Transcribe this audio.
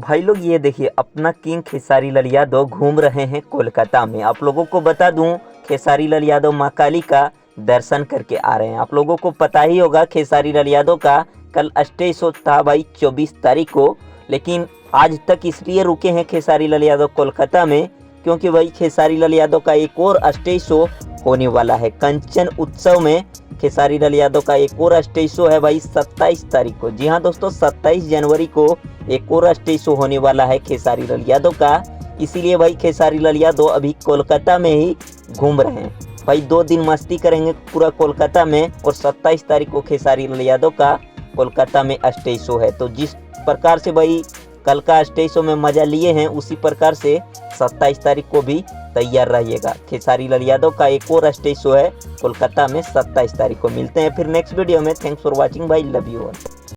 भाई लोग ये देखिए, अपना किंग खेसारी लाल यादव घूम रहे हैं कोलकाता में। आप लोगों को बता दूं, खेसारी लाल यादव माँ काली का दर्शन करके आ रहे हैं। आप लोगों को पता ही होगा खेसारी लाल यादव का कल स्टेज शो था भाई 24 तारीख को, लेकिन आज तक इसलिए रुके हैं खेसारी लाल यादव कोलकाता में क्योंकि भाई खेसारी लाल यादव का एक और स्टेज शो होने वाला है। कंचन उत्सव में खेसारी लाल यादव का एक और स्टेज शो है भाई 27 तारीख को। जी हाँ दोस्तों, 27 जनवरी को एक और स्टेज शो होने वाला है खेसारी लाल यादव का। इसीलिए भाई खेसारी लाल यादव अभी कोलकाता में ही घूम रहे हैं। भाई 2 दिन मस्ती करेंगे पूरा कोलकाता में और 27 तारीख को खेसारी लाल यादव का कोलकाता में स्टेज शो है। तो जिस प्रकार से भाई कल का स्टेज शो में मजा लिए हैं, उसी प्रकार से 27 तारीख को भी तैयार रहिएगा। खेसारी लाल यादव का एक और स्टेज शो है कोलकाता में 27 तारीख को। मिलते हैं फिर नेक्स्ट वीडियो में। थैंक्स फॉर वॉचिंग भाई, लव यू ऑल।